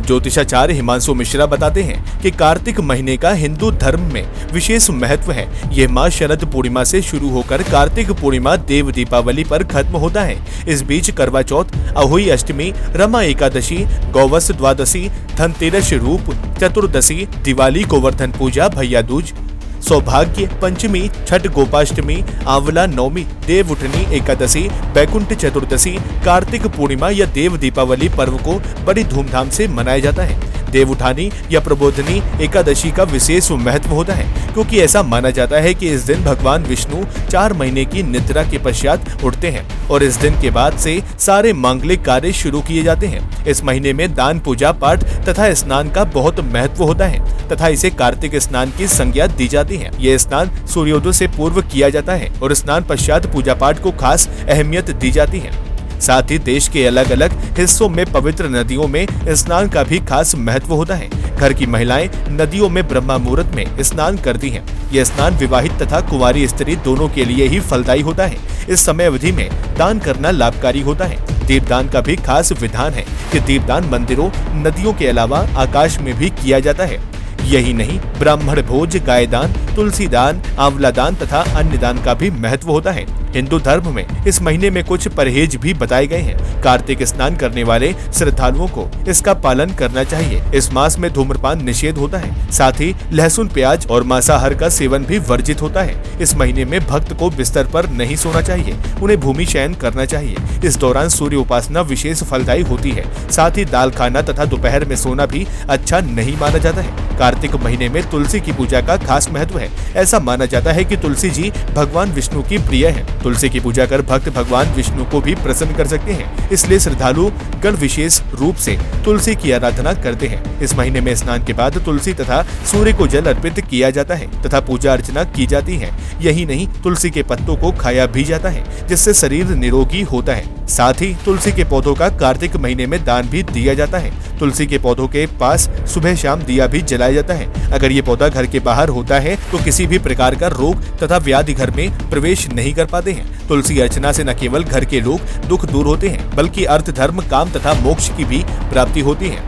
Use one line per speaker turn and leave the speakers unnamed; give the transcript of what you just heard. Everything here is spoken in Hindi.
ज्योतिषाचार्य हिमांशु मिश्रा बताते हैं कि कार्तिक महीने का हिंदू धर्म में विशेष महत्व है। यह माह शरद पूर्णिमा से शुरू होकर कार्तिक पूर्णिमा देव दीपावली पर खत्म होता है। इस बीच करवा चौथ, अहोई अष्टमी, रमा एकादशी, गौवस द्वादशी, धनतेरस रूप चतुर्दशी, दिवाली, गोवर्धन पूजा, भैया दूज, सौभाग्य पंचमी, छठ गोपाष्टमी, आंवला नवमी, देव उठनी एकादशी, बैकुंठ चतुर्दशी, कार्तिक पूर्णिमा या देव दीपावली पर्व को बड़ी धूमधाम से मनाया जाता है। देव उठानी या प्रबोधनी एकादशी का विशेष महत्व होता है, क्योंकि ऐसा माना जाता है कि इस दिन भगवान विष्णु 4 महीने की निद्रा के पश्चात उठते हैं और इस दिन के बाद से सारे मांगलिक कार्य शुरू किए जाते हैं। इस महीने में दान, पूजा पाठ तथा स्नान का बहुत महत्व होता है तथा इसे कार्तिक स्नान की संज्ञा दी जाती है। यह स्नान सूर्योदय से पूर्व किया जाता है और स्नान पश्चात पूजा पाठ को खास अहमियत दी जाती है। साथ ही देश के अलग अलग हिस्सों में पवित्र नदियों में स्नान का भी खास महत्व होता है। घर की महिलाएं नदियों में ब्रह्म मुहूर्त में स्नान करती हैं। यह स्नान विवाहित तथा कुंवारी स्त्री दोनों के लिए ही फलदायी होता है। इस समय अवधि में दान करना लाभकारी होता है। दीपदान का भी खास विधान है कि दीपदान मंदिरों, नदियों के अलावा आकाश में भी किया जाता है। यही नहीं, ब्राह्मण भोज, गाय दान, तुलसी दान, आंवला दान तथा अन्य दान का भी महत्व होता है। हिंदू धर्म में इस महीने में कुछ परहेज भी बताए गए हैं। कार्तिक स्नान करने वाले श्रद्धालुओं को इसका पालन करना चाहिए। इस मास में धूम्रपान निषेध होता है। साथ ही लहसुन, प्याज और मांसाहार का सेवन भी वर्जित होता है। इस महीने में भक्त को बिस्तर पर नहीं सोना चाहिए, उन्हें भूमि शयन करना चाहिए। इस दौरान सूर्य उपासना विशेष फलदायी होती है। साथ ही दाल खाना तथा दोपहर में सोना भी अच्छा नहीं माना जाता है। कार्तिक महीने में तुलसी की पूजा का खास महत्व है। ऐसा माना जाता है कि तुलसी जी भगवान विष्णु की प्रिय है। तुलसी की पूजा कर भक्त भगवान विष्णु को भी प्रसन्न कर सकते हैं। इसलिए श्रद्धालु गण विशेष रूप से तुलसी की आराधना करते हैं। इस महीने में स्नान के बाद तुलसी तथा सूर्य को जल अर्पित किया जाता है तथा पूजा अर्चना की जाती है। यही नहीं, तुलसी के पत्तों को खाया भी जाता है, जिससे शरीर निरोगी होता है। साथ ही तुलसी के पौधों का कार्तिक महीने में दान भी दिया जाता है। तुलसी के पौधों के पास सुबह शाम दिया भी जलाया जाता है। अगर ये पौधा घर के बाहर होता है तो किसी भी प्रकार का रोग तथा व्याधि घर में प्रवेश नहीं कर पाते हैं। तुलसी अर्चना से न केवल घर के लोग दुख दूर होते हैं, बल्कि अर्थ, धर्म, काम तथा मोक्ष की भी प्राप्ति होती है।